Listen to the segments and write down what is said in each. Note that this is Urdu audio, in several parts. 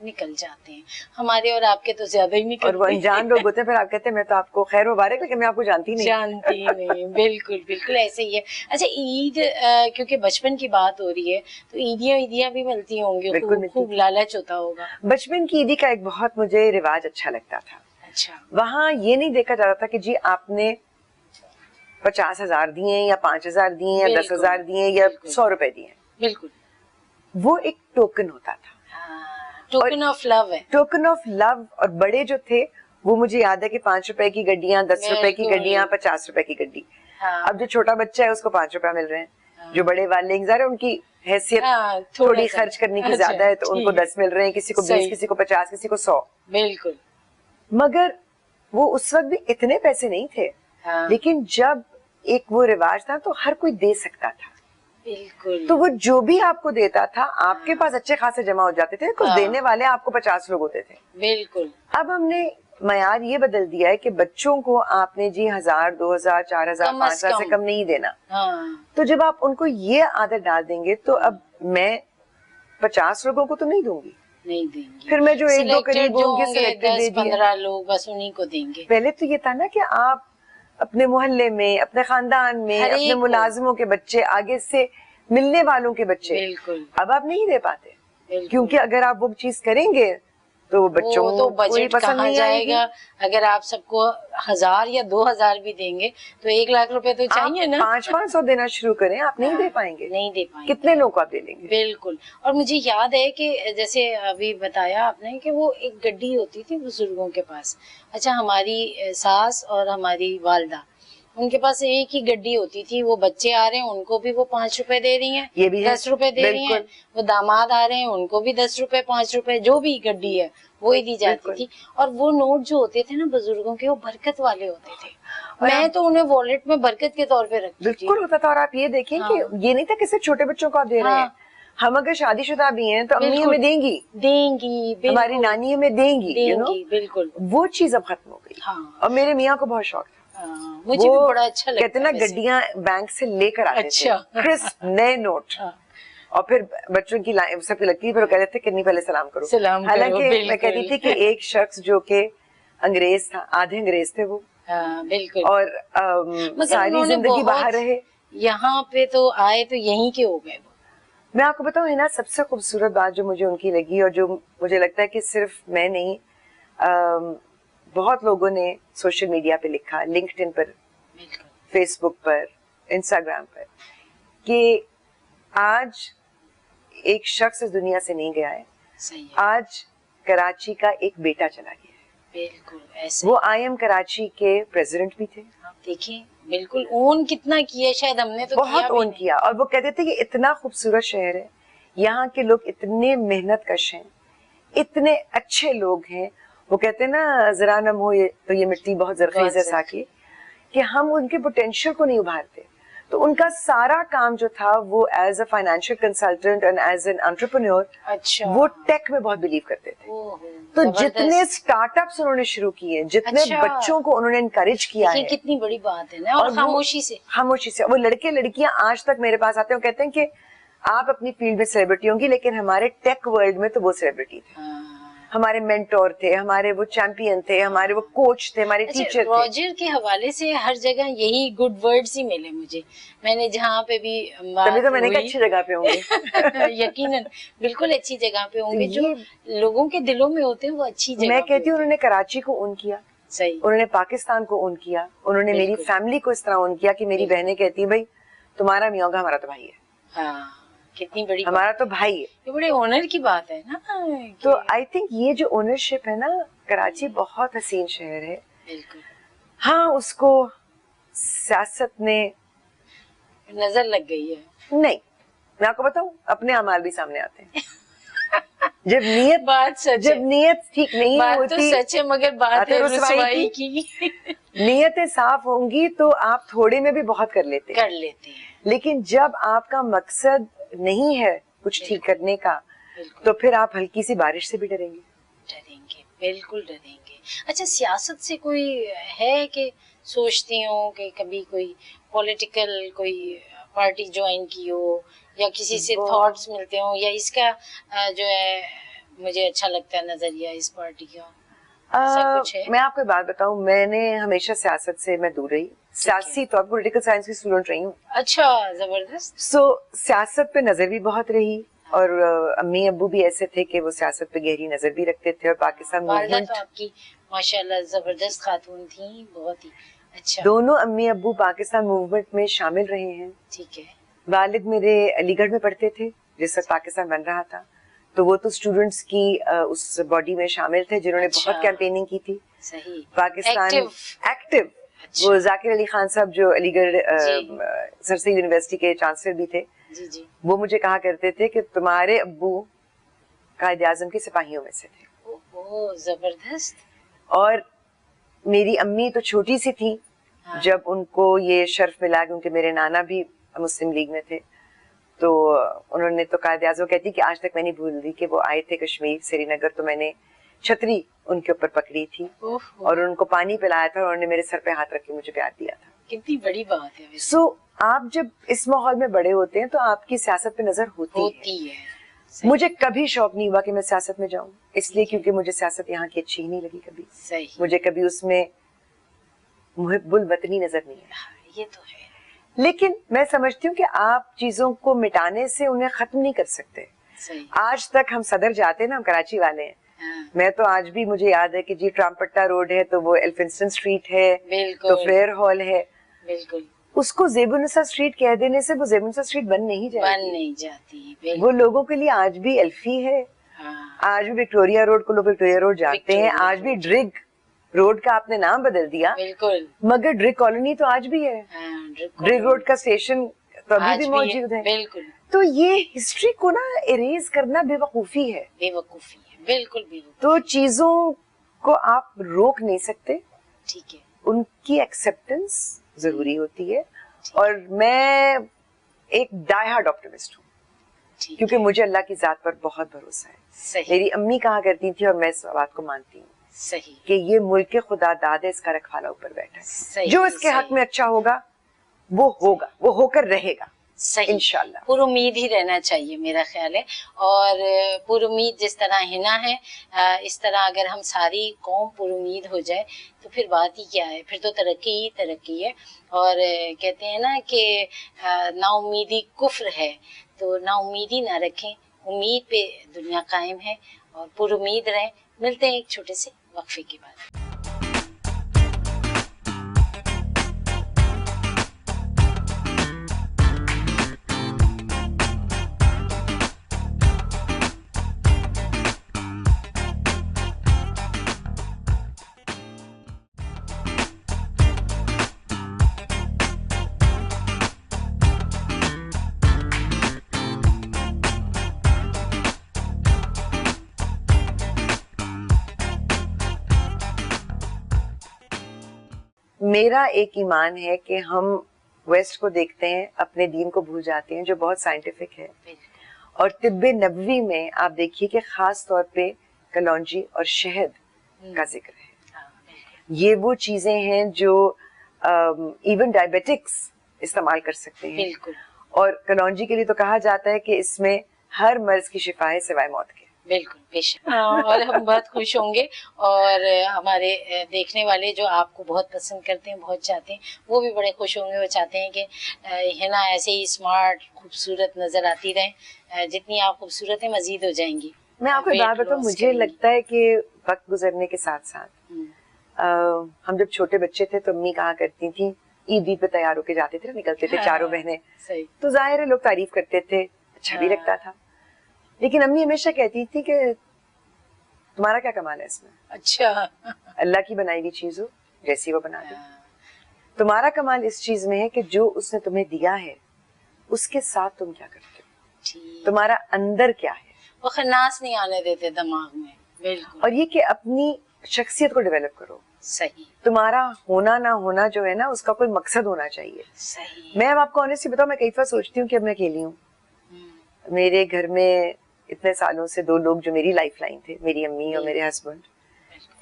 نکل جاتے ہیں. ہمارے اور آپ کے تو زیادہ ہی نکلتے اور وہ انجان لوگ ہوتے ہیں, پھر آپ کہتے ہیں میں تو آپ کو خیر مبارک, لیکن میں آپ کو جانتی نہیں. بالکل بالکل ایسے ہی ہے. اچھا عید کیونکہ بچپن کی بات ہو رہی ہے تو عیدیاں بھی ملتی ہوں گی, خوب لالچ ہوتا ہوگا. بچپن کی عیدی کا ایک بہت مجھے رواج اچھا لگتا تھا. اچھا. وہاں یہ نہیں دیکھا جاتا تھا کہ جی آپ نے 50,000 دیے یا 5,000 دیے یا 10,000 دیے یا 100 روپے دیے. بالکل. وہ ایک ٹوکن ہوتا تھا, ٹوکن آف لو ہے. Token of love. اور بڑے جو تھے وہ مجھے یاد ہے کہ 5 روپے کی گڈیاں, 10 روپے کی گڈیاں, 50 روپے کی گڈی. اب جو چھوٹا بچہ ہے اس کو 5 روپے مل رہے ہیں. جو بڑے والے ظاہر ان کی حیثیت تھوڑی خرچ کرنے کی زیادہ ہے تو ان کو 10 مل رہے ہیں, کسی کو 20, کسی کو 50, کسی کو 100. بالکل. مگر وہ اس وقت بھی اتنے پیسے نہیں تھے, لیکن جب ایک وہ رواج تھا تو ہر کوئی دے سکتا تھا. بالکل. تو وہ جو بھی آپ کو دیتا تھا آپ کے پاس اچھے خاصے جمع ہو جاتے تھے. کچھ دینے والے آپ کو 50 لوگ ہوتے تھے. بالکل. اب ہم نے معیار یہ بدل دیا ہے کہ بچوں کو آپ نے جی 1,000, 2,000, 4,000, 5,000 سے کم نہیں دینا. تو جب آپ ان کو یہ عادت ڈال دیں گے تو اب میں 50 لوگوں کو تو نہیں دوں گی, نہیں دیں گے. پھر میں جو 1-2 قریب ہوں گے سلیکٹڈ دے دیا. 10-15 لوگ بس انہیں کو دیں گے. پہلے تو یہ تھا نا کہ آپ اپنے محلے میں, اپنے خاندان میں, اپنے ملازموں کے بچے, آگے سے ملنے والوں کے بچے. بالکل. اب آپ نہیں دے پاتے کیونکہ اگر آپ وہ چیز کریں گے تو بچوں تو کو بجٹ کہاں جائے گا. اگر آپ سب کو 1,000 یا 2,000 بھی دیں گے تو 1,00,000 روپے تو چاہیے نا. 500 دینا شروع کریں, آپ نہیں دے پائیں گے. نہیں دے پائیں گے. کتنے لوگ کو آپ دے لیں گے. بالکل. اور مجھے یاد ہے کہ جیسے ابھی بتایا آپ نے کہ وہ ایک گڈی ہوتی تھی بزرگوں کے پاس. اچھا ہماری ساس اور ہماری والدہ ان کے پاس ایک ہی گڈی ہوتی تھی. وہ بچے آ رہے ہیں ان کو بھی وہ 5 روپے دے رہی ہیں, یہ بھی 10 روپے دے رہی ہیں. وہ داماد آ رہے ہیں ان کو بھی 10 روپے, 5 روپے, جو بھی گڈی ہے وہی دی جاتی تھی. اور وہ نوٹ جو ہوتے تھے نا بزرگوں کے, وہ برکت والے ہوتے تھے. میں تو انہیں والیٹ میں برکت کے طور پہ رکھتی تھی. بالکل ہوتا تھا. اور آپ یہ دیکھیں کہ یہ نہیں تھا کہ صرف چھوٹے بچوں کو آپ دے رہے ہیں. ہم اگر شادی شدہ بھی ہیں تو امی ہمیں دیں گی, ہماری نانی ہمیں دیں گی. بالکل. وہ چیز اب ختم ہو گئی. اور میرے میاں کو بہت شوق تھا. مجھے بھی بڑا اچھا لگتا. کہتے نا گڈیاں بینک سے لے کر آتے تھے کرسپ نئے نوٹ, اور پھر بچوں کی سب کی لگتی, پھر وہ کہتے تھے کنی پہلے سلام کرو. حالانکہ میں کہتی تھی کہ ایک شخص جو کہ انگریز تھا, آدھے انگریز تھے وہ, بالکل, اور ساری زندگی باہر رہے, یہاں پہ تو آئے تو یہیں کے ہو گئے. میں آپ کو بتاؤں نا سب سے خوبصورت بات جو مجھے ان کی لگی, اور جو مجھے لگتا ہے کہ صرف میں نہیں, بہت لوگوں نے سوشل میڈیا پہ لکھا, لنکڈ ان پر, فیس بک پر, انسٹاگرام پر, کہ آج ایک شخص اس دنیا سے نہیں گیا ہے, آج کراچی کا ایک بیٹا چلا گیا ہے. بالکل ایسے. وہ آئی ایم کراچی کے پریزیڈنٹ بھی تھے. دیکھیں بالکل اون کتنا کیا, شاید ہم نے تو بہت اون کیا. اور وہ کہتے تھے کہ اتنا خوبصورت شہر ہے, یہاں کے لوگ اتنے محنت کش ہیں, اتنے اچھے لوگ ہیں. وہ کہتے ہیں نا ذرا نم ہو تو یہ مٹی بہت زرخیز ہے ساقی, کہ ہم ان کے پوٹینشیل کو نہیں ابھارتے. تو ان کا سارا کام جو تھا وہ as a financial consultant and as an entrepreneur, وہ ٹیک میں بہت بلیو کرتے تھے. تو جتنے اسٹارٹ اپس انہوں نے شروع کیے, جتنے بچوں کو انہوں نے انکریج کیا ہے, کتنی بڑی بات ہے نا. اور خاموشی سے وہ لڑکے لڑکیاں آج تک میرے پاس آتے ہیں, کہتے ہیں کہ آپ اپنی فیلڈ میں سیلیبریٹی ہوں گی, لیکن ہمارے ٹیک ورلڈ میں تو وہ سیلیبریٹی تھے, ہمارے مینٹور تھے, ہمارے وہ چیمپئن تھے, ہمارے وہ کوچ تھے, ہمارے ٹیچر تھے. روجر کے حوالے سے ہر جگہ یہی گڈ ورڈز ہی ملے مجھے. میں نے جہاں پہ بھی تبھی تو میں نے کہا اچھی جگہ پہ ہوں گے. یقیناً بالکل اچھی جگہ پہ ہوں گے, جو لوگوں کے دلوں میں ہوتے ہیں وہ اچھی جگہ. میں کہتی ہوں انہوں نے کراچی کو اون کیا, صحیح, انہوں نے پاکستان کو اون کیا, انہوں نے میری فیملی کو اس طرح اون کیا کہ میری بہنیں کہتی ہیں بھائی تمہارا میاں ہوگا, ہمارا تو بھائی ہے. ہاں کتنی بڑی, ہمارا تو بھائی ہے. یہ بڑے آنر کی بات ہے نا. تو آئی تھنک یہ جو اونرشپ ہے نا, کراچی بہت حسین شہر ہے. بالکل. ہاں اس کو سیاست نے نظر لگ گئی ہے. نہیں, میں آپ کو بتاؤں اپنے اعمال بھی سامنے آتے ہیں. جب نیت ٹھیک نہیں ہوتی, سچ ہے, مگر بات ہے رسوائی کی. نیتیں صاف ہوں گی تو آپ تھوڑے میں بھی بہت کر لیتے ہیں. لیکن جب آپ کا مقصد نہیں ہے کچھ ٹھیک کرنے کا, تو پھر آپ ہلکی سی بارش سے بھی ڈریں گے. بالکل ڈریں گے. اچھا سیاست سے کوئی ہے کہ سوچتی ہوں کہ کبھی کوئی پولیٹیکل کوئی پارٹی جوائن کی ہو, یا کسی سے تھاٹس ملتے ہوں, یا اس کا جو ہے مجھے اچھا لگتا ہے نظریہ اس پارٹی کا. ایسا کچھ ہے؟ میں آپ کو ایک بات بتاؤں, میں نے ہمیشہ سیاست سے میں دور رہی, سیاسی طور پر پولیٹیکل سائنس کی اسٹوڈنٹ رہی ہوں. اچھا, زبردست. سو سیاست پہ نظر بھی بہت رہی, اور امی ابو بھی ایسے تھے کہ وہ سیاست پہ گہری نظر بھی رکھتے تھے, اور پاکستان والدہ موومنٹ, تو آپ کی ماشاءاللہ زبردست خاتون تھیں, بہت ہی اچھا. دونوں امی ابو پاکستان موومنٹ میں شامل رہے ہیں. ٹھیک ہے. والد میرے علی گڑھ میں پڑھتے تھے جس وقت پاکستان بن رہا تھا, تو وہ تو اسٹوڈنٹس کی اس باڈی میں شامل تھے جنہوں نے بہت کیمپیننگ کی تھی. صحیح. پاکستان ایکٹیو. وہ ذاکر علی خان صاحب جو علی گڑھ سر سید یونیورسٹی کے چانسلر بھی تھے, جی جی, وہ مجھے کہا کرتے تھے کہ تمہارے ابو قائد اعظم کے سپاہیوں میں سے تھے. اوہ زبردست. اور میری امی تو چھوٹی سی تھی جب ان کو یہ شرف ملا, کیونکہ میرے نانا بھی مسلم لیگ میں تھے, تو انہوں نے تو قائد اعظم کہتی کہ آج تک میں نہیں بھول دی کہ وہ آئے تھے کشمیر سری نگر, تو میں نے چھتری ان کے اوپر پکڑی تھی اور ان کو پانی پلایا تھا, اور انہوں نے میرے سر پہ ہاتھ رکھ کے مجھے پیار دیا تھا. کتنی بڑی بات ہے. سو آپ جب اس ماحول میں بڑے ہوتے ہیں تو آپ کی سیاست پہ نظر ہوتی ہے. مجھے کبھی شوق نہیں ہوا کہ میں سیاست میں جاؤں, اس لیے کیونکہ مجھے سیاست یہاں کی اچھی ہی نہیں لگی کبھی. مجھے کبھی اس میں محب الوطنی نظر نہیں آئی. یہ تو ہے. لیکن میں سمجھتی ہوں کہ آپ چیزوں کو مٹانے سے انہیں ختم نہیں کر سکتے. آج تک ہم صدر جاتے ہیں نا, ہم کراچی والے ہیں, میں تو آج بھی مجھے یاد ہے کہ جی ٹرامپٹا روڈ ہے تو وہ ایلفنسٹن اسٹریٹ ہے, تو فیئر ہال ہے, بالکل اس کو زیب النساء اسٹریٹ کہہ دینے سے وہ زیب النساء اسٹریٹ بن نہیں جاتی. وہ لوگوں کے لیے آج بھی ایلفی ہے. آج بھی وکٹوریا روڈ کو لوگ وکٹوریا روڈ جانتے ہیں, آج بھی ڈرگ روڈ کا آپ نے نام بدل دیا, بالکل, مگر ڈرگ کالونی تو آج بھی ہے, ڈرگ روڈ کا اسٹیشن تو ابھی بھی موجود ہے. بالکل. تو یہ ہسٹری کو نا اریز کرنا بے وقوفی ہے. بالکل. تو چیزوں کو آپ روک نہیں سکتے, ٹھیک ہے, ان کی ایکسپٹنس ضروری ہوتی ہے. اور میں ایک ڈائی ہارڈ آپٹمسٹ ہوں, کیونکہ مجھے اللہ کی ذات پر بہت بھروسہ ہے. میری امی کہا کرتی تھی, اور میں اس بات کو مانتی ہوں, کہ یہ ملک کے خدا داد ہے, اس کا رکھوالا اوپر بیٹھا ہے, جو اس کے حق میں اچھا ہوگا وہ ہوگا, وہ ہو کر رہے گا انشاءاللہ. پر امید ہی رہنا چاہیے میرا خیال ہے, اور پر امید جس طرح ہنا ہے, اس طرح اگر ہم ساری قوم پر امید ہو جائے تو پھر بات ہی کیا ہے, پھر تو ترقی ہی ترقی ہے. اور کہتے ہیں نا کہ نا امیدی کفر ہے, تو نا امیدی نہ رکھیں, امید پہ دنیا قائم ہے, اور پر امید رہیں. ملتے ہیں ایک چھوٹے سے وقفے کے بعد. میرا ایک ایمان ہے کہ ہم ویسٹ کو دیکھتے ہیں, اپنے دین کو بھول جاتے ہیں, جو بہت سائنٹیفک ہے. اور طب نبوی میں آپ دیکھیے کہ خاص طور پہ کلونجی اور شہد کا ذکر ہے. یہ وہ چیزیں ہیں جو ایون ڈائبیٹکس استعمال کر سکتے ہیں. اور کلونجی کے لیے تو کہا جاتا ہے کہ اس میں ہر مرض کی شفا ہے سوائے موت کے. بالکل بے شک. اور ہم بہت خوش ہوں گے, اور ہمارے دیکھنے والے جو آپ کو بہت پسند کرتے ہیں, بہت چاہتے ہیں, وہ بھی بڑے خوش ہوں گے. وہ چاہتے ہیں کہ ہنا ایسے ہی اسمارٹ خوبصورت نظر آتی رہیں, جتنی آپ خوبصورت ہیں مزید ہو جائیں گی. میں آپ کو بات بتاؤں, مجھے لگتا ہے کہ وقت گزرنے کے ساتھ ساتھ ہم جب چھوٹے بچے تھے تو امی کہا کرتی تھیں, عید پہ تیار ہو کے جاتے تھے, نکلتے تھے چاروں بہنیں, تو ظاہر ہے لوگ تعریف کرتے تھے, اچھا بھی لگتا تھا. لیکن امی ہمیشہ کہتی تھی کہ تمہارا کیا کمال ہے اس میں, اچھا اللہ کی بنائی ہوئی چیز ہو جیسی وہ بنا دے. تمہارا کمال اس چیز میں ہے کہ جو اس نے تمہیں دیا ہے اس کے ساتھ تم کیا کرتے ہو, تمہارا اندر کیا ہے. وہ خناس نہیں آنے دیتے دماغ میں. بالکل. اور یہ کہ اپنی شخصیت کو ڈیولپ کرو. صحیح. تمہارا ہونا نہ ہونا جو ہے نا, اس کا کوئی مقصد ہونا چاہیے. صحیح. میں اب آپ کو آنےسٹلی بتاؤں, میں کئی دفعہ سوچتی ہوں کہ اب میں اکیلی ہوں. میرے گھر میں اتنے سالوں سے دو لوگ جو میری لائف لائن تھے, میری امی اور میرے ہسبینڈ,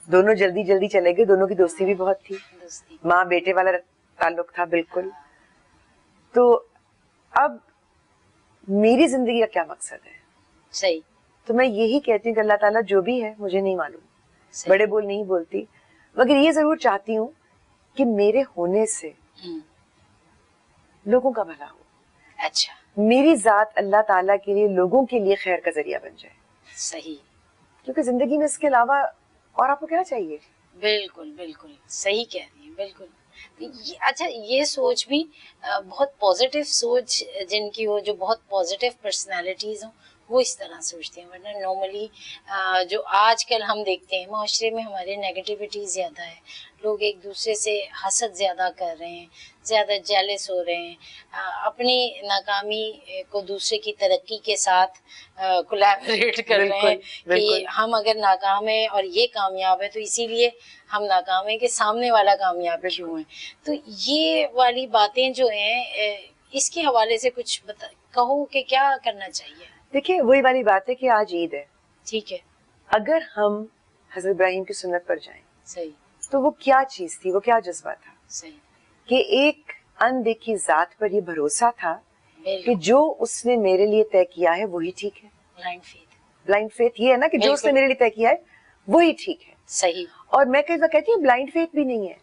دونوں جلدی جلدی چلے گئے. دونوں کی دوستی بھی بہت تھی, ماں بیٹے والا تعلق تھا بالکل. تو اب میری زندگی کا کیا مقصد ہے؟ صحیح. تو میں یہی کہتی ہوں کہ اللہ تعالیٰ جو بھی ہے مجھے نہیں معلوم, بڑے بول نہیں بولتی, مگر یہ ضرور چاہتی ہوں کہ میرے ہونے سے لوگوں کا بھلا ہو. اچھا, میری ذات اللہ تعالیٰ کے لیے لوگوں کے لیے خیر کا ذریعہ بن جائے. صحیح, کیونکہ زندگی میں اس کے علاوہ اور آپ کو کیا چاہیے. بالکل بالکل صحیح کہہ رہی ہیں, بالکل. اچھا, یہ سوچ بھی بہت پازیٹیو سوچ جن کی ہو, جو بہت پازیٹیو پرسنالٹیز ہوں, وہ اس طرح سوچتے ہیں. ورنہ نارملی جو آج کل ہم دیکھتے ہیں معاشرے میں ہمارے نیگیٹیوٹی زیادہ ہے, لوگ ایک دوسرے سے حسد زیادہ کر رہے ہیں, زیادہ جیلس ہو رہے ہیں, اپنی ناکامی کو دوسرے کی ترقی کے ساتھ کولیبریٹ کر رہے ہیں کہ ہم اگر ناکام ہیں اور یہ کامیاب ہے تو اسی لیے ہم ناکام ہیں کہ سامنے والا کامیاب کیوں ہے. تو یہ والی باتیں جو ہیں اس کے حوالے سے کچھ کہو کہ کیا کرنا چاہیے. دیکھیے وہی والی بات ہے کہ آج عید ہے, ٹھیک ہے, اگر ہم حضرت ابراہیم کی سنت پر جائیں صحیح, تو وہ کیا چیز تھی, وہ کیا جذبہ تھا, صحیح, کہ ایک اندیکھی ذات پر یہ بھروسہ تھا کہ بالکل, جو اس نے میرے لیے طے کیا ہے وہی ٹھیک ہے. بلائنڈ فیتھ, بلائنڈ فیتھ یہ ہے نا کہ جو اس نے میرے لیے طے کیا ہے وہی ٹھیک ہے. صحیح, اور میں کئی بار کہتی ہوں بلائنڈ فیتھ بھی نہیں ہے,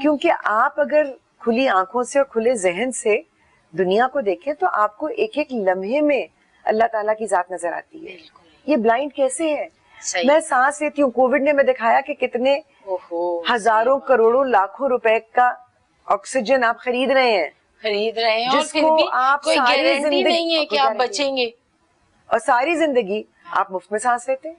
کیونکہ آپ اگر کھلی آنکھوں سے اور کھلے ذہن سے دنیا کو دیکھیں تو آپ کو ایک ایک لمحے میں اللہ تعالیٰ کی ذات نظر آتی ہے. بالکل, یہ بلائنڈ کیسے ہے. صحیح, میں سانس لیتی ہوں, کووڈ نے میں دکھایا کہ کتنے ہزاروں کروڑوں لاکھوں روپے کا آکسیجن آپ خرید رہے ہیں, خرید رہے ہیں, اور جس پھر کو بھی آپ کوئی ساری گارنٹی زندگی نہیں ہے کہ آپ بچیں گے, اور ساری زندگی آپ مفت میں سانس لیتے ہیں.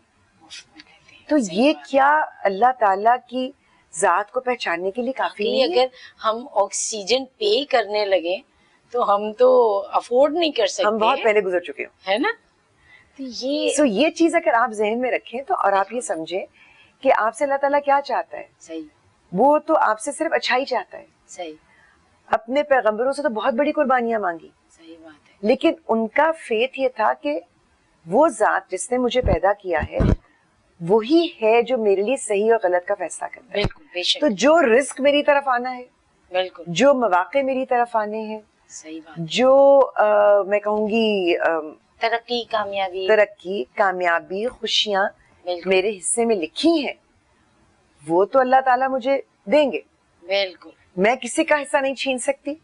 تو یہ کیا اللہ تعالیٰ کی ذات کو پہچاننے کے لیے کافی نہیں ہے؟ اگر ہم آکسیجن پے کرنے لگے تو ہم تو افورڈ نہیں کر سکتے, ہم بہت پہلے گزر چکے ہوں, ہے نا. تو یہ چیز اگر آپ ذہن میں رکھیں تو, اور آپ یہ سمجھیں کہ آپ سے اللہ تعالیٰ کیا چاہتا ہے. صحیح, وہ تو آپ سے صرف اچھائی چاہتا ہے. صحیح, اپنے پیغمبروں سے تو بہت بڑی قربانیاں مانگی, صحیح بات ہے, لیکن ان کا فیتھ یہ تھا کہ وہ ذات جس نے مجھے پیدا کیا ہے وہی ہے جو میرے لیے صحیح اور غلط کا فیصلہ کرتا ہے. بالکل, بے شک, تو جو رزق میری طرف آنا ہے, بالکل, جو مواقع میری طرف آنے ہیں, صحیح بات, جو میں کہوں گی ترقی, کامیابی, خوشیاں بالکل, میرے حصے میں لکھی ہیں, وہ تو اللہ تعالیٰ مجھے دیں گے. بالکل, میں کسی کا حصہ نہیں چھین سکتی,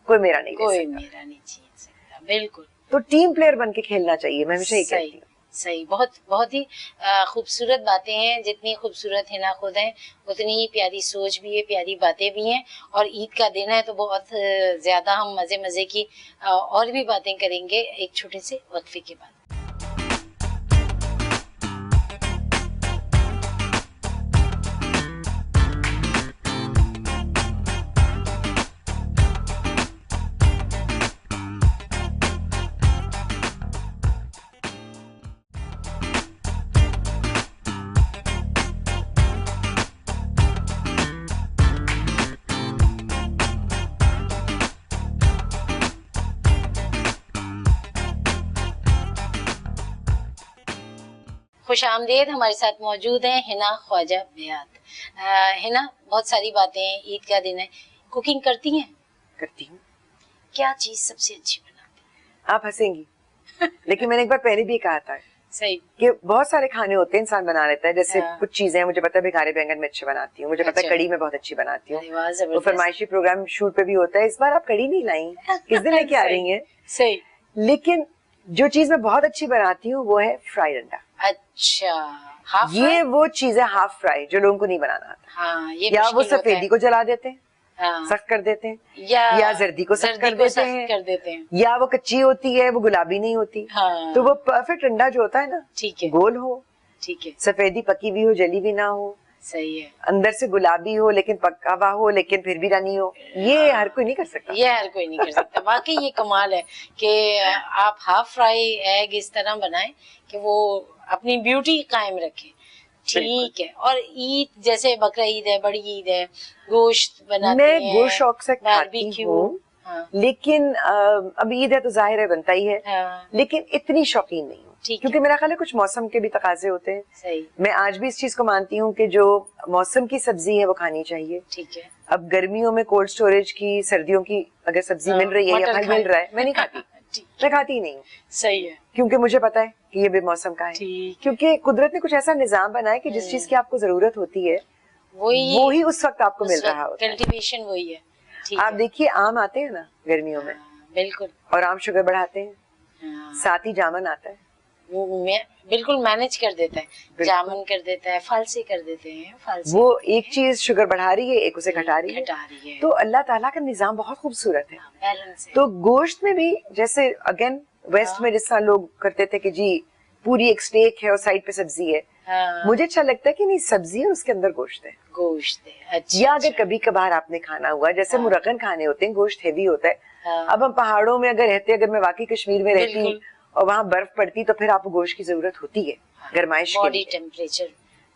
کوئی میرا نہیں کوئی لے سکتا. میرا نہیں چھین سکتا. بالکل, تو ٹیم پلیئر بن کے کھیلنا چاہیے, میں ہمیشہ یہ کہتی ہوں. صحیح, بہت بہت ہی خوبصورت باتیں ہیں. جتنی خوبصورت ہے نا خود ہیں, اتنی ہی پیاری سوچ بھی ہے, پیاری باتیں بھی ہیں. اور عید کا دن ہے تو بہت زیادہ ہم مزے کی اور بھی باتیں کریں گے ایک چھوٹے سے وقفے کے بعد. خوش آمدید. ہمارے ساتھ موجود ہیں حنا خواجہ بیات. حنا, بہت ساری باتیں ہیں, عید کا دن ہے, کوکنگ کرتی ہیں؟ کرتی ہوں. کیا چیز سب سے اچھی بناتی ہیں؟ آپ ہنسیں گی لیکن میں نے ایک بار پہلے بھی کہا تھا صحیح, کہ بہت سارے کھانے ہوتے ہیں انسان بنا لیتا ہے. جیسے کچھ چیزیں مجھے پتا ہے بھکارے بینگن میں اچھے بناتی ہوں, مجھے پتا ہے کڑی میں بہت اچھی بناتی ہوں. وہ فرمائشی پروگرام شوٹ پہ بھی ہوتا ہے, اس بار آپ کڑی نہیں لائیں, کس دن لے کے آ رہی ہیں. صحیح, لیکن جو چیز میں بہت اچھی بناتی ہوں وہ ہے فرائیڈ انڈا. اچھا, یہ وہ چیز ہے ہاف فرائی جو لوگوں کو نہیں بنانا آتا. یا وہ سفیدی کو جلا دیتے ہیں, سخت کر دیتے ہیں, یا زردی کو سخت کر دیتے ہیں, یا وہ کچی ہوتی ہے, وہ گلابی نہیں ہوتی. تو وہ پرفیکٹ انڈا جو ہوتا ہے نا, ٹھیک ہے, گول ہو, ٹھیک ہے, سفیدی پکی بھی ہو, جلی بھی نہ ہو, صحیح ہے, اندر سے گلابی ہو لیکن پکا ہوا ہو لیکن پھر بھی رانی ہو, یہ ہر کوئی نہیں کر سکتا. یہ ہر کوئی نہیں کر سکتا. واقعی یہ کمال ہے کہ آپ ہاف فرائی ایگ اس طرح بنائیں کہ وہ اپنی بیوٹی قائم رکھیں. ٹھیک ہے. اور عید جیسے بقرہ عید ہے, بڑی عید ہے, گوشت بناتے ہیں, میں گوشت شوق سے کھاتی ہوں, لیکن اب عید ہے تو ظاہر ہے بنتا ہی ہے, لیکن اتنی شوقین نہیں ہوں, کیونکہ میرا خیال ہے کچھ موسم کے بھی تقاضے ہوتے ہیں. صحیح, میں آج بھی اس چیز کو مانتی ہوں کہ جو موسم کی سبزی ہے وہ کھانی چاہیے. ٹھیک ہے. اب گرمیوں میں کولڈ سٹوریج کی, سردیوں کی اگر سبزی مل رہی ہے یا پھل مل رہا ہے, میں نہیں کھاتی. میں کھاتی ہی نہیں ہوں. صحیح ہے. کیونکہ مجھے پتا ہے کہ یہ بے موسم کا ہے. کیونکہ قدرت نے کچھ ایسا نظام بنایا کہ جس چیز کی آپ کو ضرورت ہوتی ہے وہی اس وقت آپ کو مل رہا ہوتا ہے. کلٹیویشن وہی ہے. آپ دیکھیے آم آتے ہیں نا گرمیوں میں, بالکل, اور آم شوگر بڑھاتے ہیں, ساتھ ہی جامن آتا ہے, بالکل مینج کر دیتا ہے, جامن کر دیتا ہے, فالسی کر دیتے ہیں. وہ ایک چیز شوگر بڑھا رہی ہے, ایک اسے گھٹا رہی ہے. تو اللہ تعالیٰ کا نظام بہت خوبصورت ہے. تو گوشت میں بھی جیسے اگین ویسٹ میں جس طرح لوگ کرتے تھے کہ جی پوری ایک اسٹیک ہے اور سائڈ پہ سبزی ہے, مجھے اچھا لگتا ہے کہ نہیں, سبزی ہے اس کے اندر گوشت ہے. یا اگر کبھی کبھار آپ نے کھانا ہوا, جیسے مرغن کھانے ہوتے ہیں, گوشت ہیوی ہوتا ہے. اب ہم پہاڑوں میں اگر رہتے, اگر میں واقعی کشمیر میں رہتی اور وہاں برف پڑتی, تو پھر آپ کو گوشت کی ضرورت ہوتی ہے گرمائش کے لیے.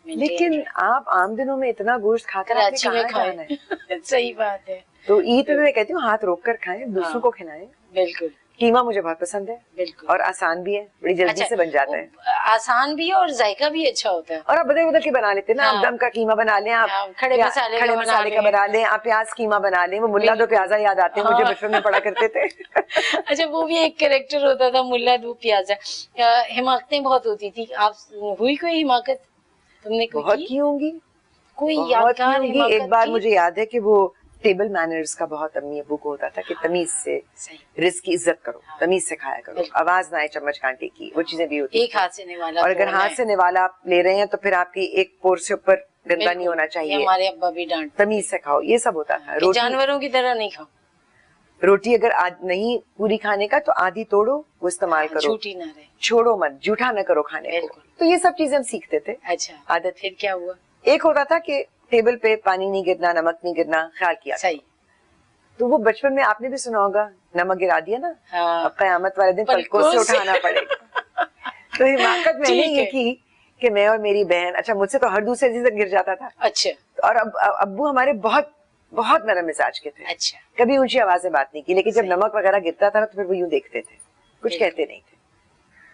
لیکن آپ عام دنوں میں اتنا گوشت کھا کر آپ نے کہاں جانا ہے؟ صحیح بات ہے. تو عید میں کہتی ہوں ہاتھ روک کر کھائیں, دوسروں کو کھلائیں. بالکل. قیمہ مجھے بہت پسند ہے, بالکل, اور آسان بھی ہے, بڑی جلدی سے بن جاتا ہے. آسان بھی ہے اور ذائقہ بھی اچھا ہوتا ہے. اور آپ بدل بدل کے بنا لیتے ہیں نا, آپ دم کا قیمہ بنا لیں, آپ کھڑے مسالے کا بنا لیں, آپ پیاز قیمہ بنا لیں. وہ ملا دو پیازا یاد آتے ہیں مجھے, بچپن میں پڑھا کرتے تھے. اچھا, وہ بھی ایک کریکٹر ہوتا تھا ملا دو پیازا. حماقتیں بہت ہوتی تھی. آپ ہوئی کوئی حماقت تم نے؟ بہت کی ہوں گی, کوئی یادگار حماقت؟ ایک بار مجھے یاد ہے کہ وہ ٹیبل مینرز کا بہت امی ابو کو ہوتا تھا کہ تمیز سے رزق کی عزت کرو, تمیز سے کھایا کرو, آواز نہ آئے چمچ کانٹے کی, وہ چیزیں بھی ہوتی. ایک ہاتھ سے نوالا, اور اگر ہاتھ سے نوالا آپ لے رہے ہیں تو پھر آپ کی ایک پور سے اوپر گندا نہیں ہونا چاہیے. ہمارے ابا بھی ڈانٹ, تمیز سے کھاؤ, یہ سب ہوتا تھا. جانوروں کی طرح نہیں کھاؤ. روٹی اگر نہیں پوری کھانے کا تو آدھی توڑو, وہ استعمال کرو, جھوٹی نہ رہے, چھوڑو مت, جھوٹا نہ کرو کھانے کو. تو یہ سب چیزیں ہم سیکھتے تھے. اچھا, عادت. پھر کیا ہوا؟ ایک ہوتا تھا کہ ٹیبل پہ پانی نہیں گرنا, نمک نہیں گرنا, خیال کیا. صحیح. تو وہ بچپن میں آپ نے بھی سنا ہوگا, نمک گرا دیا نا, اب قیامت والے دن پلکوں سے اٹھانا پڑے گا. تو حماقت میں نے یہ کی کہ میں اور میری بہن, اچھا مجھ سے تو ہر دوسرے دن تک گر جاتا تھا. اچھا. اور ابو ہمارے بہت بہت نرم مزاج کے تھے. اچھا. کبھی اونچی آواز میں بات نہیں کی, لیکن جب نمک وغیرہ گرتا تھا تو پھر وہ یوں دیکھتے تھے, کچھ کہتے نہیں تھے.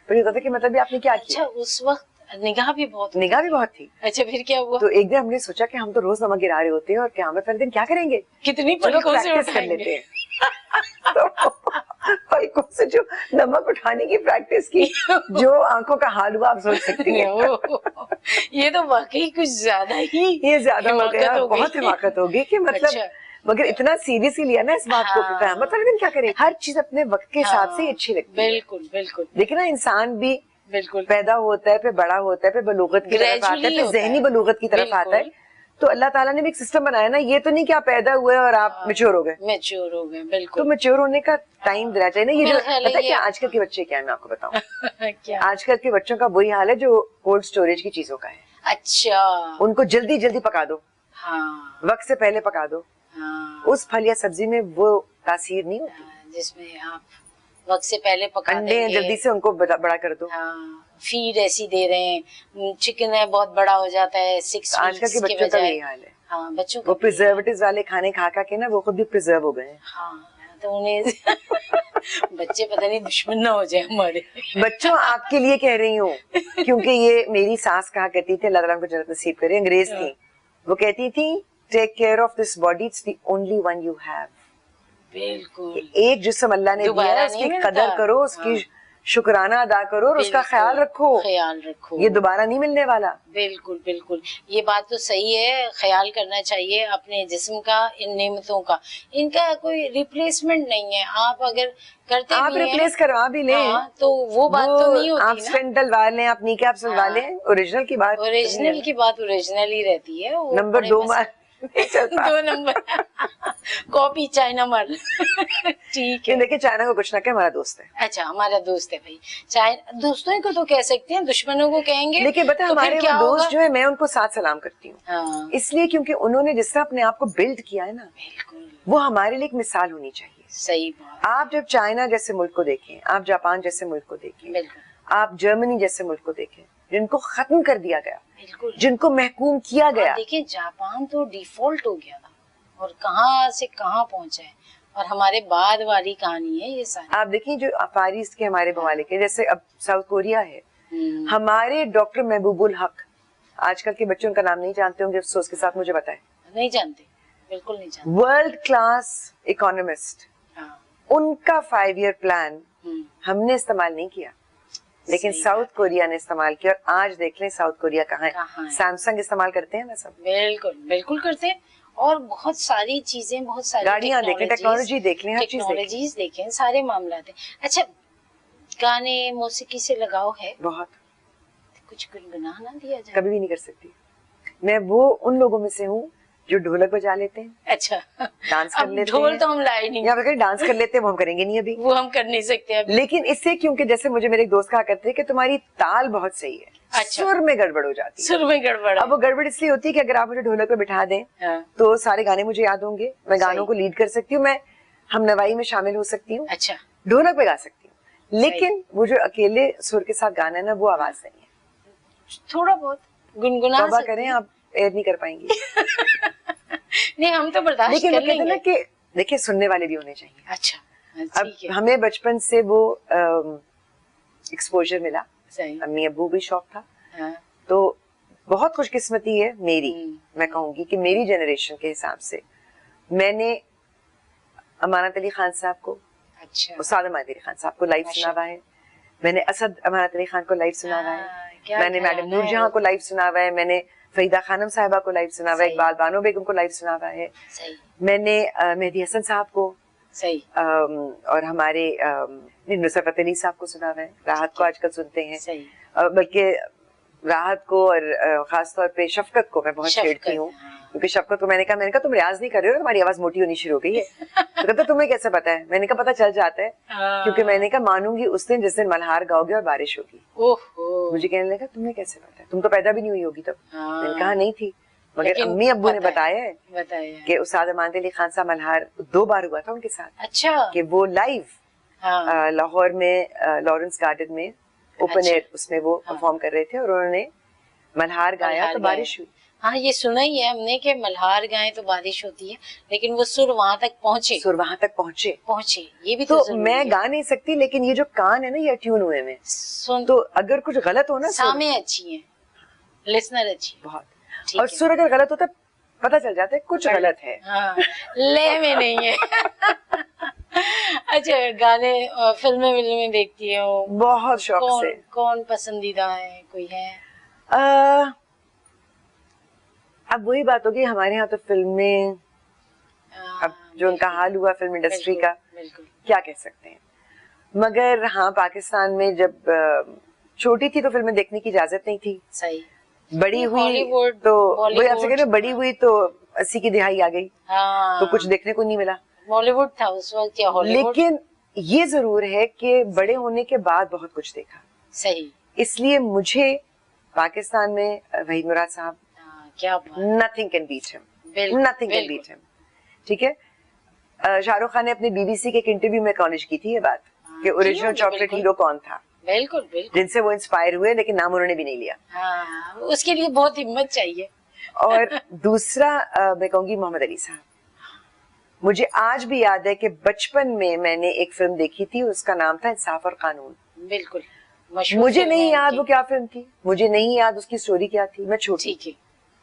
پھر یہ ہوتا تھا کہ مطلب آپ نے کیا کیا. اچھا, اس وقت نگاہ بھی بہت تھی. اچھا, پھر کیا ہوا؟ تو ایک دن ہم نے سوچا کہ ہم تو روز نمک گرا رہے ہوتے ہیں, اور قیامت والے دن کیا کریں گے, کتنی پلکوں سے کر لیتے ہیں. پلکوں سے جو نمک اٹھانے کی پریکٹس کی, جو آنکھوں کا حال ہوا آپ سوچ سکتی ہیں. یہ تو واقعی کچھ زیادہ ہی, یہ زیادہ ہو گیا, بہت حماقت ہوگی کہ مطلب, مگر اتنا سیریسلی لیا نا اس بات کو, قیامت والے دن کیا کریں. ہر چیز اپنے وقت کے حساب سے اچھی لگتی ہے. بالکل بالکل. لیکن نا انسان بھی بالکل پیدا ہوتا ہے, پھر بڑا ہوتا ہے, پھر بلوغت کی طرف آتا ہے, پھر ذہنی بلوغت کی طرف آتا ہے. تو اللہ تعالیٰ نے بھی ایک سسٹم بنایا نا, یہ تو نہیں کہ آپ پیدا ہوئے اور آپ میچور ہو گئے. میچور ہو گئے, بالکل. تو میچور ہونے کا ٹائم دینا چاہیے نا. یہ جو پتہ ہے کہ آج کل کے بچے کیا ہے, میں آپ کو بتاؤں, آج کل کے بچوں کا وہی حال ہے جو کولڈ اسٹوریج کی چیزوں کا ہے. اچھا. ان کو جلدی جلدی پکا دو, وقت سے پہلے پکا دو. اس پھل یا سبزی میں وہ تاثیر نہیں ہوتی جس میں آپ وقت سے پہلے پکا دیں گے. جلدی سے ان کو بڑا کر دو. فیڈ ایسی دے رہے ہیں, چکن ہے بہت بڑا ہو جاتا ہے 6 ویکس. آج کل کے بچوں کا یہی حال ہے. ہاں, بچوں وہ پریزرویٹیوز والے کھانے کھا کے نا وہ خود بھی پریزرو ہو گئے ہیں. ہاں, تو انہیں بچے پتہ نہیں دشمن نہ ہو جائے ہمارے. بچوں آپ کے لیے کہہ رہی ہوں, کیونکہ یہ میری ساس کہا کرتی تھی, اللہ تعالیٰ کو جنت نصیب کرے, انگریز تھی. وہ کہتی تھی take care of this body, it's the only one you have. بالکل. ایک جسم اللہ نے دیا ہے, اس کی قدر کرو, اس کی شکرانہ ادا کرو, اور اس کا خیال رکھو. یہ دوبارہ نہیں ملنے والا. بالکل بالکل, یہ بات تو صحیح ہے. خیال کرنا چاہیے اپنے جسم کا, ان نعمتوں کا. ان کا کوئی ریپلیسمنٹ نہیں ہے. آپ اگر کرتے آپ ریپلیس کروا بھی لیں تو وہ بات تو نہیں ہوتی نا. آپ سٹینٹ ڈلوا لیں, آپ نی کیپ سلوا لیں, اوریجنل کی بات اوریجنل ہی رہتی ہے. نمبر 2 2 نمبر کاپی چائنا مال. ٹھیک ہے, دیکھیں چائنا کو کچھ نہ کہ ہمارا دوست ہے. اچھا, ہمارا دوست ہے بھائی. دوستوں کو تو کہہ سکتے ہیں, دشمنوں کو کہیں گے. لیکن بتا ہمارے وہ دوست جو ہے, میں ان کو ساتھ سلام کرتی ہوں, اس لیے کیونکہ انہوں نے جس طرح اپنے آپ کو بلڈ کیا ہے نا, وہ ہمارے لیے ایک مثال ہونی چاہیے. صحیح بات. آپ جب چائنا جیسے ملک کو دیکھیں, آپ جاپان جیسے ملک کو دیکھیں, آپ جرمنی جیسے ملک کو دیکھیں, جن کو ختم کر دیا گیا, جن کو محکوم کیا گیا. دیکھیں جاپان تو ڈیفالٹ ہو گیا تھا, اور کہاں سے کہاں پہنچا ہے, اور ہمارے بعد والی کہانی ہے یہ ساری. آپ دیکھیں جو فار ایسٹ کے ہمارے ممالک ہیں, جیسے اب ساؤتھ کوریا ہے, ہمارے ڈاکٹر محبوب الحق, آج کل کے بچوں کا نام نہیں جانتے ہوں گے, افسوس کے ساتھ مجھے بتائیں. نہیں جانتے, بالکل نہیں جانتے. ورلڈ کلاس اکانومسٹ, ان کا 5 ایئر پلان ہم نے استعمال نہیں کیا, لیکن ساؤتھ کوریا نے استعمال کیا. اور آج دیکھ لیں ساؤتھ کوریا کہاں ہے. سیمسنگ استعمال کرتے ہیں نا سب. بالکل بالکل کرتے ہیں, اور بہت ساری چیزیں, بہت ساری گاڑیاں دیکھ لیں, ٹیکنالوجی دیکھ لیں, ہر چیز ٹیکنالوجیز دیکھیں, سارے معاملات ہیں. اچھا, گانے موسیقی سے لگاؤ ہے بہت. کچھ گنگناہ نہ دیا جائے؟ کبھی بھی نہیں کر سکتی. میں وہ ان لوگوں میں سے ہوں جو ڈھولک بجا لیتے ہیں, اچھا ڈانس کر لیتے ہیں. ڈھول تو ہم لائے نہیں, یا پھر ڈانس کر لیتے ہیں, وہ ہم کریں گے نہیں ابھی, وہ ہم کر نہیں سکتے ابھی. لیکن اس سے کیونکہ جیسے مجھے میرے ایک دوست کہا کرتے ہیں کہ تمہاری تال بہت صحیح ہے, سر میں گڑبڑ ہو جاتی ہے. سر میں گڑبڑ. اب وہ گڑبڑ اس لیے ہوتی ہے کہ اگر آپ مجھے ڈھولک پہ بٹھا دیں تو سارے گانے مجھے یاد ہوں گے, میں گانوں کو لیڈ کر سکتی ہوں, میں ہم نوائی میں شامل ہو سکتی ہوں, اچھا ڈھولک پہ گا سکتی ہوں, لیکن وہ جو اکیلے سر کے ساتھ گانا ہے نا, وہ آواز نہیں ہے. تھوڑا بہت گنگنا توبہ کریں, آپ ایئر نہیں کر پائیں گی. نہیں, ہم تو برداشت لیکن کر وہ لیں کہتے ہیں گے. نا کہ دیکھیں سننے والے بھی ہونے چاہیے. اچھا, اب ہمیں بچپن سے وہ ایکسپوجر ملا, صحیح, امی ابو بھی شوق تھا, تو بہت خوش قسمتی ہے میری, میں کہوں گی کہ میری جنریشن کے حساب سے میں نے امانت علی خان صاحب کو, استاد امانت علی خان صاحب کو لائیو سنا ہوا ہے, میں نے اسد امانت علی خان کو لائیو سنا ہوا ہے, میں نے میڈم نور جہاں کو لائیو سنا ہوا ہے, میں نے فریدہ خانم صاحبہ کو لائیو سنا ہوا ہے, اقبال بانو بیگم کو لائیو سنا ہوا ہے, میں نے مہدی حسن صاحب کو, اور ہمارے نصرت علی صاحب کو سنا ہوا ہے. راحت کو آج کل سنتے ہیں, بلکہ راحت کو اور خاص طور پہ شفقت کو میں بہت چھیڑتی ہوں, کیونکہ شفقت کو میں نے کہا تم ریاض نہیں کر رہے ہو, تمہاری آواز موٹی ہونی شروع ہو گئی ہے. تو کہتا تمہیں کیسے پتا ہے؟ میں نے کہا پتا چل جاتا ہے, کیونکہ میں نے کہا مانوں گی اس دن جس دن ملہار گاؤ گے اور بارش ہوگی. مجھے کہنے لگا تمہیں کیسے پتا ہے, تم تو پیدا بھی نہیں ہوئی ہوگی تب. میں نے کہا نہیں تھی, مگر امی ابو نے بتایا ہے کہ استاد امانت علی خان صاحب ملہار 2 بار ہوا تھا ان کے ساتھ. اچھا, کہ وہ لائیو لاہور میں لارنس گارڈن میں اوپن ایئر اس میں وہ پرفارم کر رہے تھے, اور انہوں نے ملہار گایا تو بارش ہوئی. ہاں, یہ سنا ہی ہے ہم نے کہ ملہار گائیں تو بارش ہوتی ہے, لیکن وہ سر وہاں تک پہنچے, یہ بھی تو میں گا نہیں سکتی, لیکن یہ جو کان ہے نا یہ ٹیون ہوئے میں, تو اگر کچھ غلط ہو نا, سامع اچھی ہیں, لسنر اچھی بہت, اور سر اگر غلط ہوتا ہے پتا چل جاتا ہے کچھ غلط ہے, لے میں نہیں ہے. اچھا, گانے فلمیں دیکھتی ہو بہت شوق سے. کون پسندیدہ ہے, کوئی ہے؟ اب وہی بات ہوگی, ہمارے یہاں تو فلمیں, اب جو ان کا حال ہوا فلم انڈسٹری کا, کیا کہہ سکتے ہیں. مگر ہاں, پاکستان میں جب چھوٹی تھی تو فلمیں دیکھنے کی اجازت نہیں تھی. صحیح. بڑی ہوئی تو وہی آپ سے کہہ رہے ہیں, بڑی ہوئی تو 80 کی دہائی آ گئی, تو کچھ دیکھنے کو نہیں ملا. بالی ووڈ تھا اس وقت یا ہالی ووڈ؟ لیکن یہ ضرور ہے کہ بڑے ہونے کے بعد بہت کچھ دیکھا. صحیح. اس لیے مجھے پاکستان میں وحید مراد صاحب, nothing can beat him, nothing can beat him. ٹھیک ہے. شاہ رخ خان نے اپنے بی بی سی کے ایک انٹرویو میں اکنالج کی تھی یہ بات کہ اوریجنل چاکلیٹ ہیرو کون تھا, بالکل بالکل, جن سے وہ انسپائر ہوئے, لیکن نام انہوں نے بھی نہیں لیا. اس کے لیے بہت ہمت چاہیے. اور دوسرا میں کہوں گی محمد علی صاحب. مجھے آج بھی یاد ہے کہ بچپن میں میں نے ایک فلم دیکھی تھی, اس کا نام تھا انصاف اور قانون. بالکل, مجھے نہیں یاد وہ کیا فلم تھی, مجھے نہیں یاد اس کی سٹوری کیا تھی, میں چھوٹی تھی,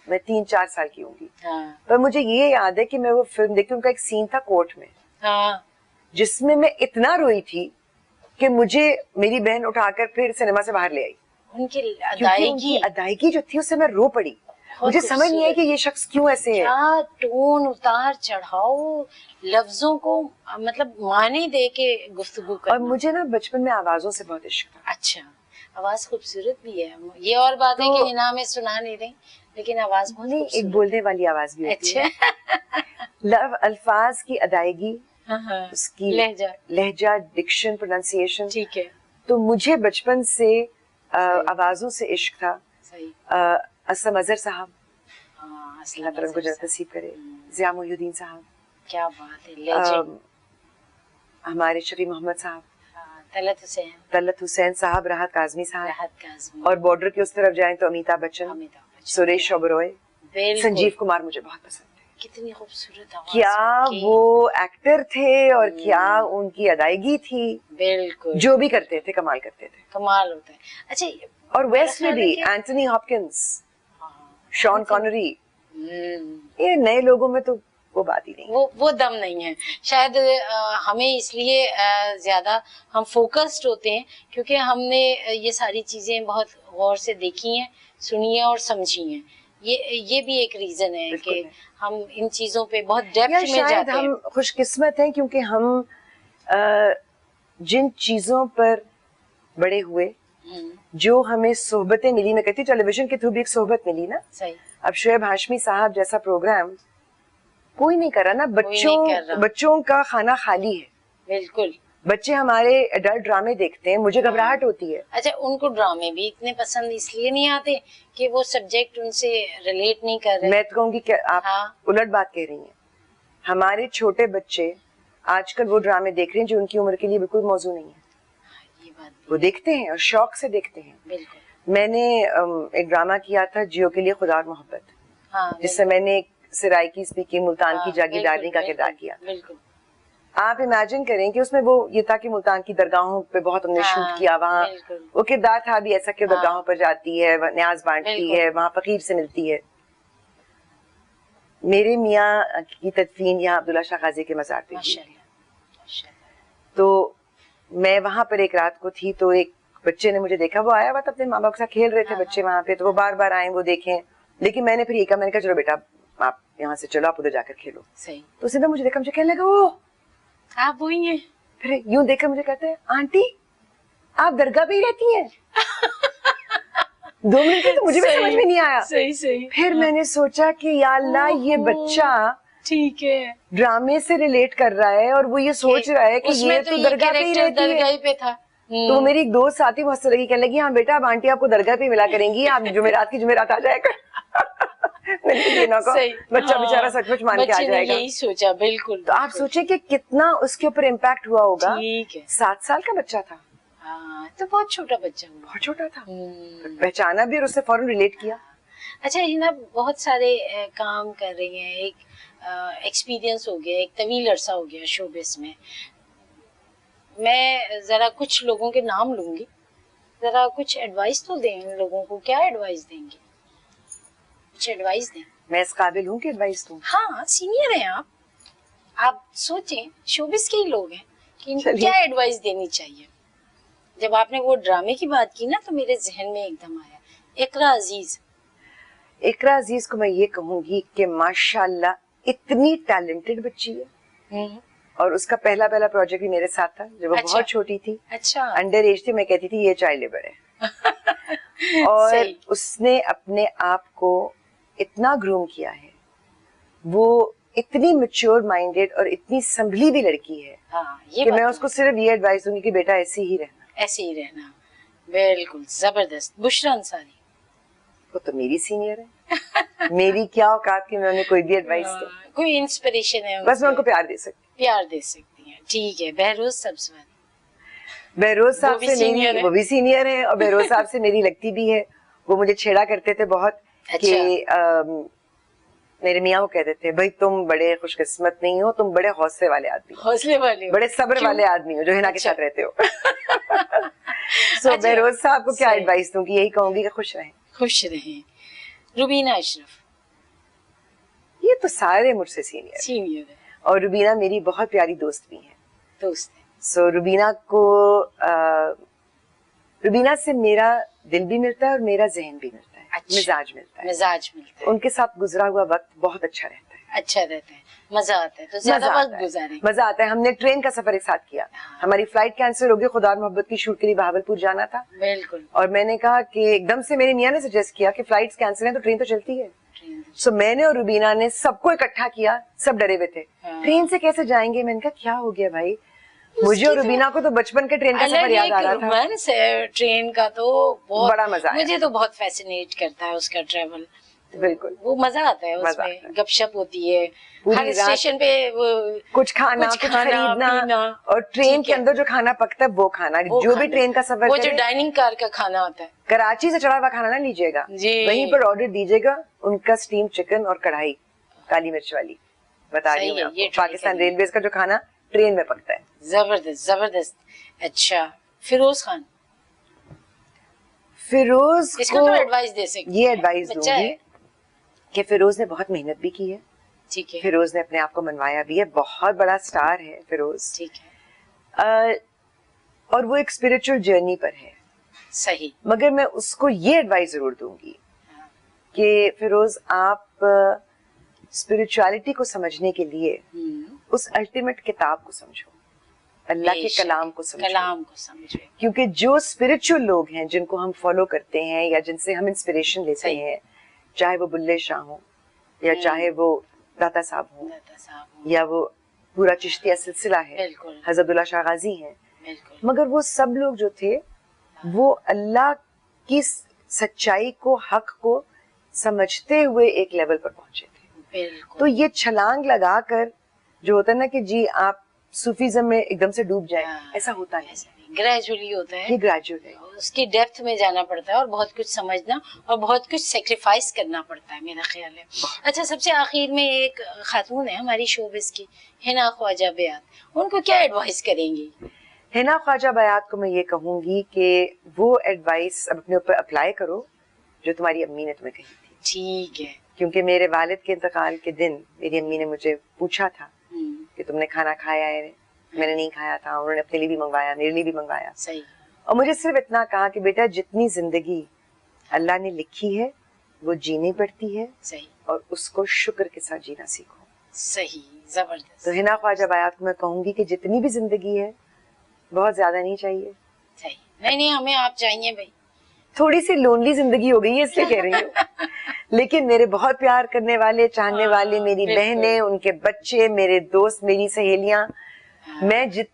میں 3-4 سال کی ہوں گی. پر مجھے یہ یاد ہے کہ میں وہ فلم دیکھی, ان کا ایک سین تھا کورٹ میں, جس میں میں اتنا روئی تھی کہ مجھے میری بہن اٹھا کر پھر سنیما سے باہر لے آئی. ان کی ادائیگی جو تھی اس سے میں رو پڑی. مجھے سمجھ نہیں آئی کہ یہ شخص کیوں ایسے ہے. کیا ٹون, اتار چڑھاؤ, لفظوں کو مطلب معنی دے کے گفتگو کرنا. اور مجھے نا بچپن میں آوازوں سے بہت عشق تھا. اچھا, آواز خوبصورت بھی ہے. یہ اور بات ہے کہ ہنا میں سنا نہیں رہی, لیکن آواز بہت خوبصورت, ایک بولنے والی آواز بھی ہوتی ہے. الفاظ کی ادائیگی, اس کی لہجہ, ڈکشن, پروننسیشن, ٹھیک ہے. تو مجھے بچپن سے آوازوں سے عشق تھا. اسلم اظہر صاحب, اللہ تعالیٰ ان کو جنت نصیب کرے. ضیاء محی الدین صاحب, کیا بات ہے. ہمارے شفیع محمد صاحب, طلعت حسین صاحب, راحت کاظمی صاحب, اور بارڈر کی اس طرف جائیں تو امیتابھ بچن, سریش اوبروئے, سنجیو کمار مجھے بہت پسند ہے. کتنی خوبصورت آواز, کیا وہ ایکٹر تھے اور کیا ان کی ادائیگی تھی. بالکل, جو بھی کرتے تھے کمال کرتے تھے, کمال ہوتا ہے. اچھا, اور ویسٹ میں بھی اینٹھنی ہاپکنس, شان کانری, یہ نئے لوگوں میں تو وہ بات ہی نہیں. وہ دم نہیں ہے. شاید ہمیں اس لیے زیادہ ہم فوکسڈ ہوتے ہیں کیونکہ ہم نے یہ ساری چیزیں بہت غور سے دیکھی ہیں, سنی ہیں اور سمجھی ہیں. یہ بھی ایک ریزن ہے کہ ہم ان چیزوں پہ بہت ڈیپتھ میں جاتے ہیں. شاید ہم خوش قسمت ہیں کیونکہ ہم جن چیزوں پر بڑے ہوئے, جو ہمیں صحبتیں ملی, میں کہتی ہوں ٹیلی ویژن کے تھرو بھی ایک صحبت ملی نا. صحیح. اب شعیب ہاشمی صاحب جیسا پروگرام کوئی نہیں کر رہا نا. بچوں کا کھانا خالی ہے. بالکل. بچے ہمارے ایڈلٹ ڈرامے دیکھتے ہیں, مجھے گھبراہٹ ہوتی ہے. اچھا, ان کو ڈرامے بھی اتنے پسند اس لیے نہیں آتے کہ وہ سبجیکٹ ان سے ریلیٹ نہیں کر رہے. میں تو کہوں گی کہ آپ الٹ بات کہہ رہی ہیں. ہمارے چھوٹے بچے آج کل وہ ڈرامے دیکھ رہے ہیں جو ان کی عمر کے لیے بالکل موزوں نہیں ہے. یہ بات وہ دیکھتے ہیں اور شوق سے دیکھتے ہیں. بالکل. میں نے ایک ڈرامہ کیا تھا جیو کے لیے خدا اور محبت, جس سے میں نے سرائکی اسپیکنگ ملتان کی جاگیرداری کا کردار کیا. بالکل. آپ امیجن کریں کہ اس میں وہ یہ تھا کہ ملتان کی درگاہوں پہ بہت ہم نے شوٹ کیا. وہاں وہ کردار تھا بھی ایسا کہ درگاہوں پر جاتی ہے, نیاز بانٹتی ہے, وہاں فقیر سے ملتی ہے. میرے میاں کی تدفین یہاں عبداللہ شاہ غازی کے مزار پہ ہوئی. تو میں وہاں پر ایک رات کو تھی, تو ایک بچے نے مجھے دیکھا, وہ آیا ہوا تھا اپنے ماں باپ کے ساتھ, کھیل رہے تھے بچے وہاں پہ, تو وہ بار بار آئے وہ دیکھیں. لیکن میں نے پھر یہ کہا, میں نے کہا چلو بیٹا آپ یہاں سے چلو, آپ ادھر جا کر کھیلو. تو سیدھا مجھے دیکھا, مجھے کہنے لگا وہ آپ وہی ہیں. پھر یوں دیکھ کر مجھے کہتے ہیں آنٹی آپ درگاہ پہ ہی رہتی ہیں. 2 منٹ تو مجھے بھی سمجھ میں نہیں آیا. صحیح. پھر میں نے سوچا کہ یا اللہ یہ بچہ ٹھیک ہے ڈرامے سے ریلیٹ کر رہا ہے اور وہ یہ سوچ رہا ہے کہ یہ تو درگاہ پہ ہی رہتی ہے. تو میری ایک دوست ساتھی بہت سے لگی, کہنے لگی ہاں بیٹا اب آنٹی آپ کو درگاہ پہ ملا کریں گی, آپ جمعرات کی جمعرات آ جائے کر. بچہ بیچارہ سچ مچ مان کے آ جائے گا. یہی سوچا. بالکل. تو آپ سوچیں کہ کتنا اس کے اوپر امپیکٹ ہوا ہوگا. 7 سال کا بچہ تھا, تو بہت چھوٹا بچہ, بہت چھوٹا تھا, پہچانا بھی اور اس سے فوراً ریلیٹ کیا. اچھا ہنا بہت سارے کام کر رہی ہیں, ایک ایکسپیرینس ہو گیا, ایک طویل عرصہ ہو گیا شوبز میں. میں ذرا کچھ لوگوں کے نام لوں گی, ذرا کچھ ایڈوائس تو دیں ان لوگوں کو. کیا ایڈوائس دیں گی؟ کچھ ایڈوائس دیں. میں اس قابل ہوں کہ ایڈوائس دوں؟ ہاں سینئر ہیں آپ سوچیں شوبز کے ہی لوگ ہیں کہ ان کو کیا ایڈوائس دینی چاہیے. جب آپ نے وہ ڈرامے کی بات کی نا تو میرے ذہن میں ایک دم آیا اقرا عزیز. اقرا عزیز کو میں یہ کہوں گی کہ ماشاءاللہ اتنی ٹیلنٹڈ بچی ہے, اور اس کا پہلا پروجیکٹ بھی میرے ساتھ تھا جب وہ بہت چھوٹی تھی. اچھا. انڈر ایج تھی, میں کہتی تھی یہ چائلڈ لیبر ہے. اور اس نے اپنے آپ کو اتنا گروم کیا ہے, وہ اتنی میچور مائنڈیڈ اور اتنی سنبھلی بھی لڑکی ہے کہ میں اس کو صرف یہ ایڈوائس دوں گی کہ بیٹا ایسے ہی رہنا. بالکل زبردست. بشرا انصاری وہ تو میری سینئر ہے, میری کیا اوقات کہ میں انہیں کوئی بھی ایڈوائس دوں. کوئی انسپریشن ہے بس میں ان کو پیار دے سکتی ہیں. ٹھیک ہے. بہروز سبزواری. بہروز صاحب سے میری, وہ بھی سینئر ہے, اور بہروز صاحب سے میری لگتی بھی ہے. وہ مجھے چھیڑا کرتے تھے بہت کہ میرے میاں وہ کہتے تھے بھائی تم بڑے خوش قسمت نہیں ہو, تم بڑے حوصلے والے آدمی ہو, حوصلے والے, بڑے صبر والے آدمی ہو جو ہنا کے ساتھ رہتے ہو. سو بہروز صاحب کو کیا ایڈوائس دوں گی؟ یہی کہوں گی کہ خوش رہیں. روبینہ اشرف. یہ تو سارے مجھ سے سینئر ہے, اور روبینہ میری بہت پیاری دوست بھی ہے. سو روبینہ سے میرا دل بھی ملتا ہے اور میرا ذہن بھی ملتا ہے, مزاج ملتا ہے. ان کے ساتھ گزرا ہوا وقت بہت اچھا رہتا ہے. مزہ آتا ہے. تو زیادہ وقت گزاریں. مزہ آتا ہے. ہم نے ٹرین کا سفر ایک ساتھ کیا, ہماری فلائٹ کینسل ہو گئی, خدا اور محبت کی شوٹ کے لیے بہاولپور جانا تھا. بالکل. اور میں نے کہا کہ ایک دم سے میرے میاں نے سجیسٹ کیا کہ فلائٹس کینسل ہیں تو ٹرین تو چلتی ہے. سو میں نے اور روبینہ نے سب کو اکٹھا کیا, سب ڈرے ہوئے تھے ٹرین سے کیسے جائیں گے. میں نے کہا کیا ہو گیا بھائی, مجھے اور روبینہ کو تو بچپن کے ٹرین کا سفر یاد آ رہا تھا. ٹرین کا تو بڑا مزہ آیا, مجھے تو بہت فیسینیٹ کرتا ہے اس کا ٹریول. بالکل وہ مزہ آتا ہے, اس میں گپ شپ ہوتی ہے, ہر اسٹیشن پہ کچھ کھانا کچھ خریدنا, اور ٹرین کے اندر جو کھانا پکتا ہے وہ کھانا, جو بھی ٹرین کا سفر وہ جو ڈائننگ کار کا کھانا ہوتا ہے. کراچی سے چڑھا ہوا کھانا نہ لیجیے گا, وہیں پر آرڈر دیجیے گا. ان کا اسٹیم چکن اور کڑھائی کالی مرچ والی بتا رہی ہوں, پاکستان ریلویز کا جو کھانا ٹرین میں پکتا ہے. زبردست. اچھا فیروز خان. فیروز کو ایڈوائس دے سکتے, یہ ایڈوائس دوں گی کہ فیروز نے بہت محنت بھی کی ہے, ٹھیک ہے. فیروز نے اپنے آپ کو منوایا بھی ہے, بہت بڑا سٹار ہے فیروز, ٹھیک ہے. اور وہ ایک اسپرچل جرنی پر ہے. صحیح. مگر میں اس کو یہ ایڈوائز ضرور دوں گی کہ فیروز آپ اسپرچولیٹی کو سمجھنے کے لیے اس الٹیمیٹ کتاب کو سمجھو, اللہ کے کلام کو سمجھو. کیونکہ جو اسپرچل لوگ ہیں جن کو ہم فالو کرتے ہیں یا جن سے ہم انسپریشن لیتے ہیں, چاہے وہ بلے شاہ ہوں یا چاہے وہ داتا صاحب ہوں یا وہ پورا چشتیہ سلسلہ ہے, حضرت اللہ شاہ غازی ہیں, مگر وہ سب لوگ جو تھے وہ اللہ کی سچائی کو, حق کو سمجھتے ہوئے ایک لیول پر پہنچے تھے. تو یہ چھلانگ لگا کر جو ہوتا ہے نا کہ جی آپ صوفیزم میں ایک دم سے ڈوب جائیں, ایسا ہوتا نہیں. گریجولی ہوتا ہے, یہ گریجویٹ ہے, اس کی ڈیپتھ میں جانا پڑتا ہے اور بہت کچھ سمجھنا اور بہت کچھ سیکریفائس کرنا پڑتا ہے, میرا خیال ہے. اچھا, سب سے آخر میں ایک خاتون ہے ہماری شوبز کی, حنا خواجہ بیات, ان کو کیا ایڈوائز کریں گی؟ حنا خواجہ بیات کو میں یہ کہوں گی کہ وہ ایڈوائس اب اپنے اوپر اپلائی کرو جو تمہاری امی نے تمہیں کہی تھی. ٹھیک ہے. کیونکہ میرے والد کے انتقال کے دن میری امی نے مجھے پوچھا تھا کہ تم نے کھانا کھایا ہے؟ میں نے نہیں کھایا تھا, انہوں نے اپنے لیے بھی منگوایا, میرے لیے بھی منگوایا. صحیح. اور مجھے صرف اتنا کہا کہ بیٹا جتنی زندگی اللہ نے لکھی ہے وہ جینی پڑتی ہے. صحیح. اور اس کو شکر کے ساتھ جینا سیکھو. صحیح, زبردست. تو حنا خواجہ بیات کو میں کہوں گی کہ جتنی بھی زندگی ہے بہت زیادہ نہیں چاہیے. صحیح. نہیں, ہمیں آپ چاہیے بھائی. تھوڑی سی لونلی زندگی ہو گئی ہے اس لیے کہہ رہی ہوں, لیکن میرے بہت پیار کرنے والے, چاہنے والے, میری بہنیں, ان کے بچے, میرے دوست, میری سہیلیاں,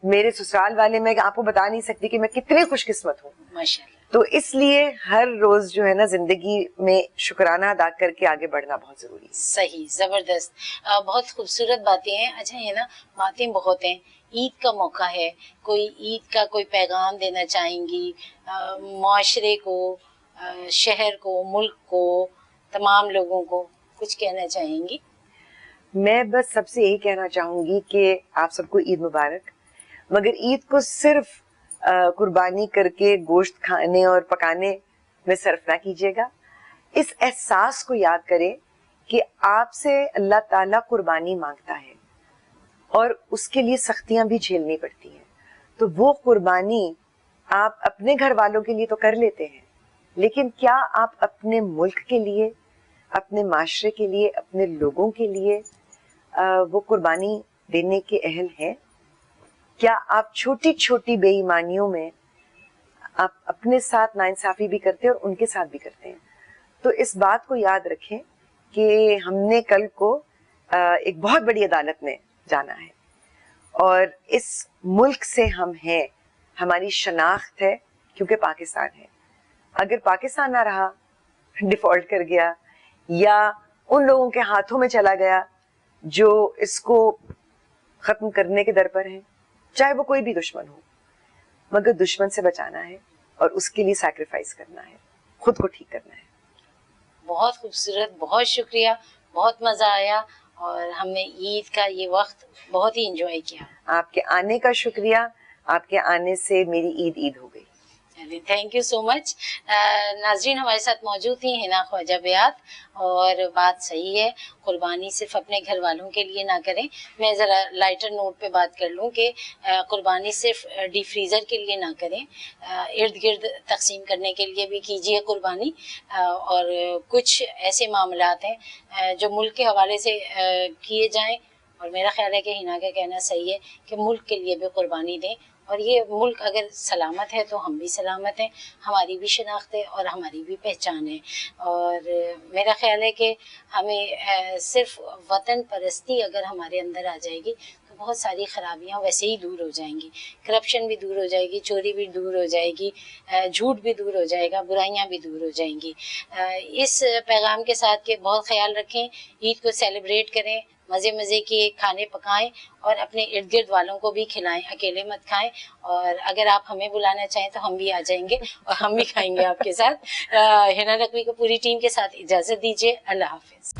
میرے سسرال والے, میں آپ کو بتا نہیں سکتی کہ میں کتنی خوش قسمت ہوں. ماشاءاللہ. تو اس لیے ہر روز جو ہے نا زندگی میں شکرانہ ادا کر کے آگے بڑھنا بہت ضروری ہے. صحیح, زبردست, بہت خوبصورت باتیں ہیں. اچھا ہے نا, باتیں بہت ہیں. عید کا موقع ہے, کوئی عید کا کوئی پیغام دینا چاہیں گی معاشرے کو, شہر کو, ملک کو, تمام لوگوں کو کچھ کہنا چاہیں گی؟ میں بس سب سے یہی کہنا چاہوں گی کہ آپ سب کو عید مبارک, مگر عید کو صرف قربانی کر کے گوشت کھانے اور پکانے میں صرف نہ کیجیے گا. اس احساس کو یاد کریں کہ آپ سے اللہ تعالیٰ قربانی مانگتا ہے اور اس کے لیے سختیاں بھی جھیلنی پڑتی ہیں. تو وہ قربانی آپ اپنے گھر والوں کے لیے تو کر لیتے ہیں, لیکن کیا آپ اپنے ملک کے لیے, اپنے معاشرے کے لیے, اپنے لوگوں کے لیے وہ قربانی دینے کے اہل ہیں؟ کیا آپ چھوٹی چھوٹی بے ایمانیوں میں آپ اپنے ساتھ ناانصافی بھی کرتے ہیں اور ان کے ساتھ بھی کرتے ہیں؟ تو اس بات کو یاد رکھیں کہ ہم نے کل کو ایک بہت بڑی عدالت میں جانا ہے اور اس ملک سے ہم ہیں, ہماری شناخت ہے کیونکہ پاکستان ہے. اگر پاکستان نہ رہا, ڈیفالٹ کر گیا یا ان لوگوں کے ہاتھوں میں چلا گیا جو اس کو ختم کرنے کے در پر ہیں, چاہے وہ کوئی بھی دشمن ہو, مگر دشمن سے بچانا ہے اور اس کے لیے سیکریفائس کرنا ہے, خود کو ٹھیک کرنا ہے. بہت خوبصورت, بہت شکریہ, بہت مزہ آیا اور ہم نے عید کا یہ وقت بہت ہی انجوائے کیا. آپ کے آنے کا شکریہ, آپ کے آنے سے میری عید ہو گئی. تھینک یو سو مچ. ناظرین, ہمارے ساتھ موجود تھیں حنا خواجہ بیات, اور بات صحیح ہے, قربانی صرف اپنے گھر والوں کے لیے نہ کریں. میں ذرا لائٹر نوٹ پہ بات کر لوں کہ قربانی صرف ڈی فریزر کے لیے نہ کریں, ارد گرد تقسیم کرنے کے لیے بھی کیجیے قربانی. اور کچھ ایسے معاملات ہیں جو ملک کے حوالے سے کیے جائیں, اور میرا خیال ہے کہ حنا کا کہنا صحیح ہے کہ ملک کے لیے بھی قربانی دیں. اور یہ ملک اگر سلامت ہے تو ہم بھی سلامت ہیں, ہماری بھی شناخت ہے اور ہماری بھی پہچان ہے. اور میرا خیال ہے کہ ہمیں صرف وطن پرستی اگر ہمارے اندر آ جائے گی تو بہت ساری خرابیاں ویسے ہی دور ہو جائیں گی. کرپشن بھی دور ہو جائے گی, چوری بھی دور ہو جائے گی, جھوٹ بھی دور ہو جائے گا, برائیاں بھی دور ہو جائیں گی. اس پیغام کے ساتھ کہ بہت خیال رکھیں, عید کو سیلیبریٹ کریں, مزے کے کھانے پکائیں اور اپنے ارد گرد والوں کو بھی کھلائیں, اکیلے مت کھائیں. اور اگر آپ ہمیں بلانا چاہیں تو ہم بھی آ جائیں گے اور ہم بھی کھائیں گے آپ کے ساتھ. حنا نقوی کو پوری ٹیم کے ساتھ اجازت دیجیے. اللہ حافظ.